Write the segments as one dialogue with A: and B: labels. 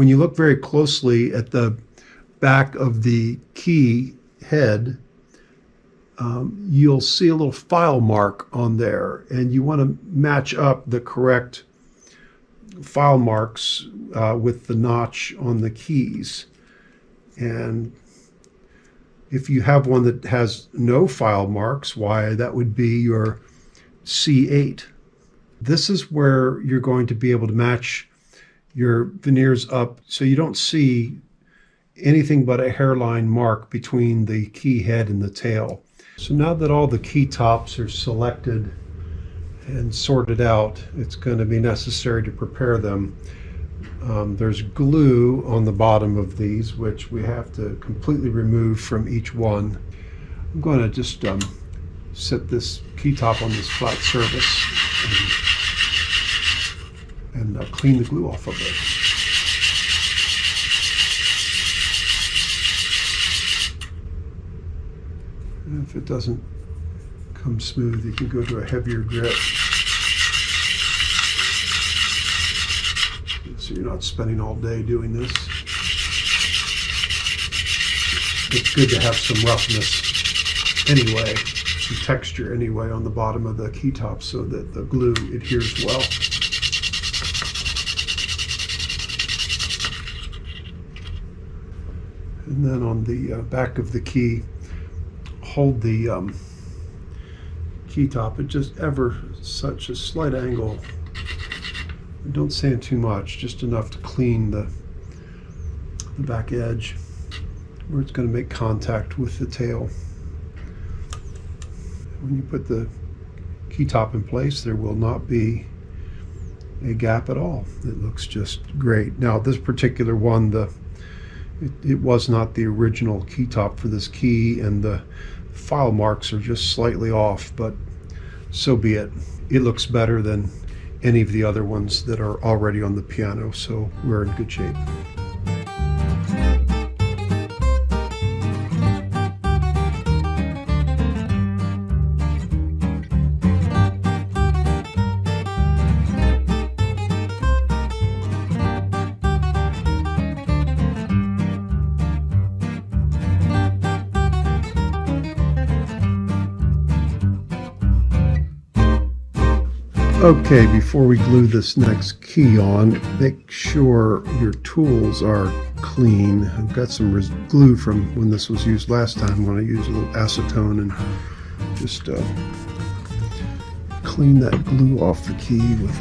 A: when you look very closely at the back of the key head, you'll see a little file mark on there, and you want to match up the correct file marks with the notch on the keys. And if you have one that has no file marks, why, that would be your C8. This is where you're going to be able to match your veneers up so you don't see anything but a hairline mark between the key head and the tail. So now that all the key tops are selected and sorted out, it's going to be necessary to prepare them. There's glue on the bottom of these, which we have to completely remove from each one. I'm going to just set this key top on this flat surface and clean the glue off of it. And if it doesn't come smooth, you can go to a heavier grip, so you're not spending all day doing this. It's good to have some roughness anyway, some texture anyway on the bottom of the key top so that the glue adheres well. And then on the back of the key, hold the key top at just ever such a slight angle. Don't sand too much, just enough to clean the back edge where it's going to make contact with the tail. When you put the key top in place, there will not be a gap at all. It looks just great. Now this particular one, it was not the original key top for this key, and the file marks are just slightly off, but so be it. It looks better than any of the other ones that are already on the piano, so we're in good shape. Okay, before we glue this next key on, make sure your tools are clean. I've got some glue from when this was used last time, when I used a little acetone, and just clean that glue off the key with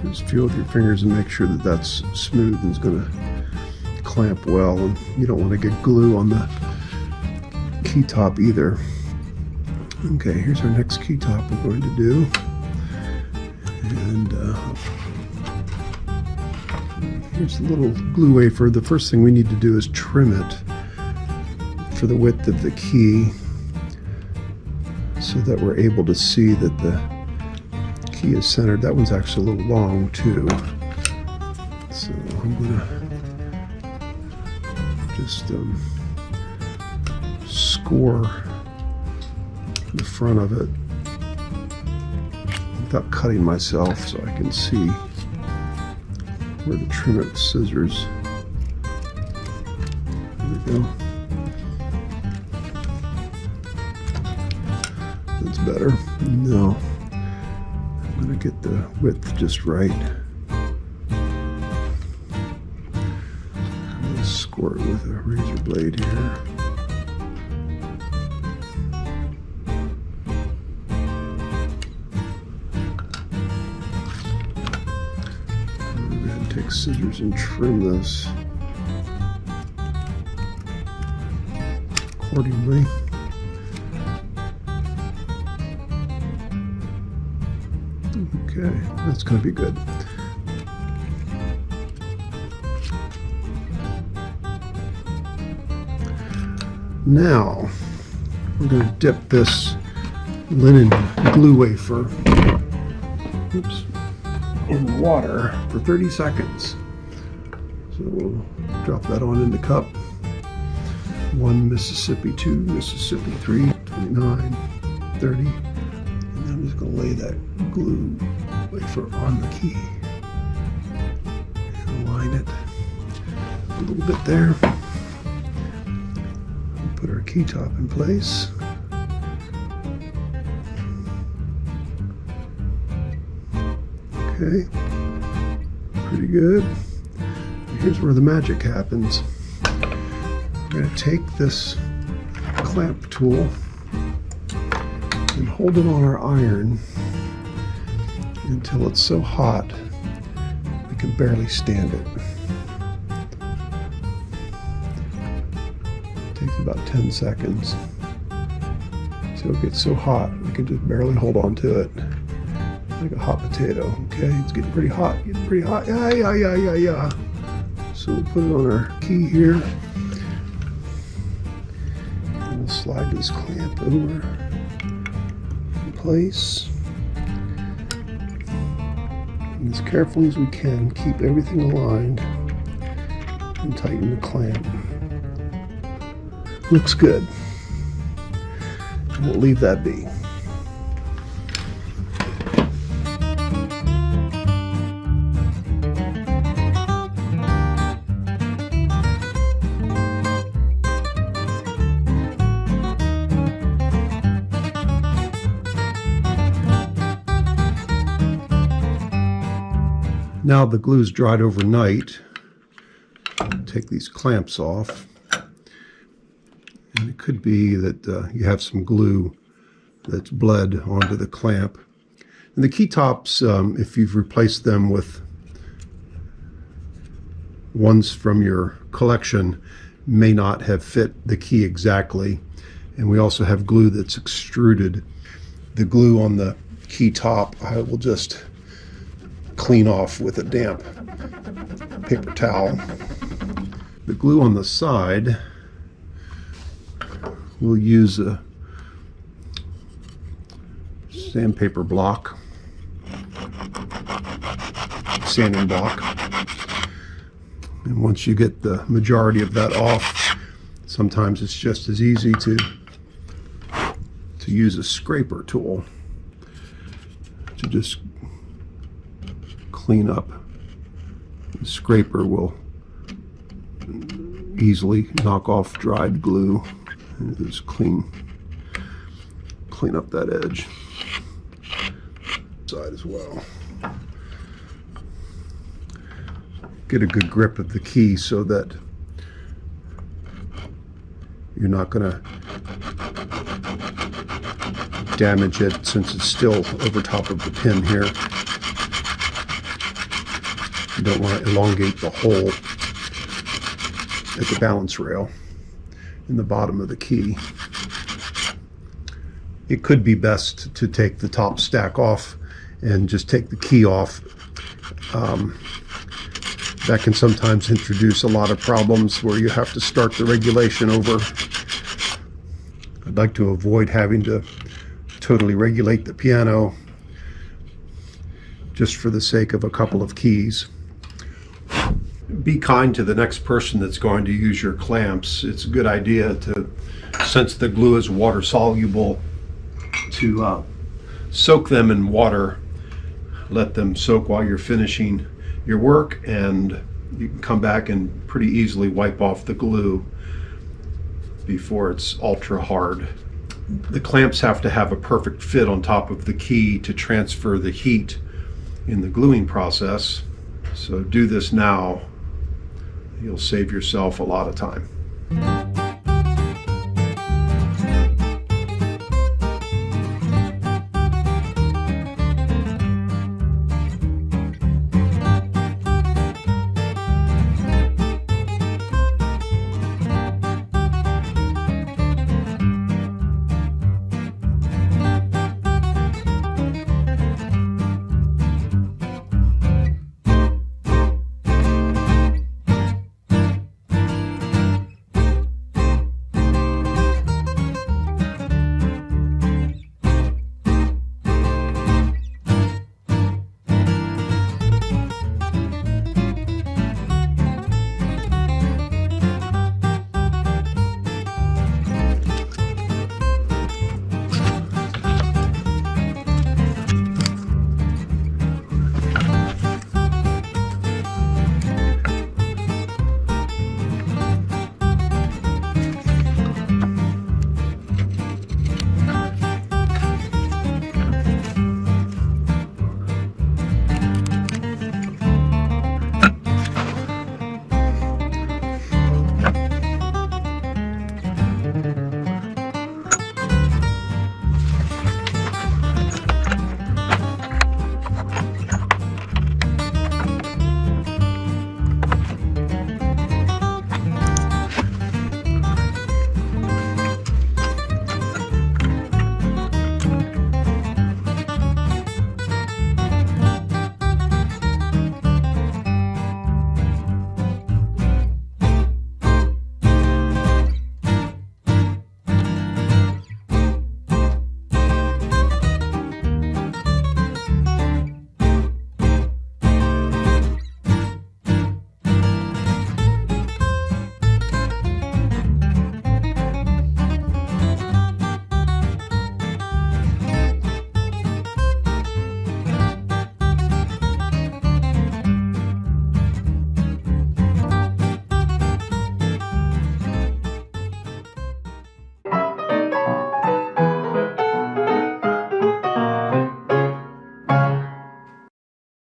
A: just feel with your fingers and make sure that that's smooth and is going to clamp well. And you don't want to get glue on the key top either. Okay, here's our next key top we're going to do. And here's a little glue wafer. The first thing we need to do is trim it for the width of the key so that we're able to see that the key is centered. That one's actually a little long too. So I'm gonna just score the front of it without cutting myself, so I can see where to trim it with scissors. There we go. That's better. No, I'm going to get the width just right. I'm going to score it with a razor blade here. Take scissors and trim this accordingly. Okay, that's going to be good. Now we're going to dip this linen glue wafer in water for 30 seconds. So we'll drop that on in the cup. 1 Mississippi, 2 Mississippi, 3, 29, 30. And then I'm just going to lay that glue wafer on the key and align it. a little bit there. Put our keytop in place. Okay, pretty good. Here's where the magic happens. I'm going to take this clamp tool and hold it on our iron until it's so hot we can barely stand it. It takes about 10 seconds. So it gets so hot we can just barely hold on to it. Like a hot potato. Okay, it's getting pretty hot. Getting pretty hot. Yeah. So we'll put it on our key here. And we'll slide this clamp over in place. And as carefully as we can, keep everything aligned and tighten the clamp. Looks good. And we'll leave that be. Now the glue's dried overnight. Take these clamps off. And it could be that you have some glue that's bled onto the clamp. And the keytops, if you've replaced them with ones from your collection, may not have fit the key exactly. And we also have glue that's extruded. The glue on the keytop, I will just clean off with a damp paper towel. The glue on the side, we'll use a sandpaper block, sanding block. And once you get the majority of that off, sometimes it's just as easy to use a scraper tool to just clean up. The scraper will easily knock off dried glue and just clean up that edge. Side as well. Get a good grip of the key so that you're not going to damage it since it's still over top of the pin here. You don't want to elongate the hole at the balance rail in the bottom of the key. It could be best to take the top stack off and just take the key off. That can sometimes introduce a lot of problems where you have to start the regulation over. I'd like to avoid having to totally regulate the piano just for the sake of a couple of keys. Be kind to the next person that's going to use your clamps. It's a good idea to, since the glue is water soluble, to soak them in water. Let them soak while you're finishing your work, and you can come back and pretty easily wipe off the glue before it's ultra hard. The clamps have to have a perfect fit on top of the key to transfer the heat in the gluing process. So do this now. You'll save yourself a lot of time.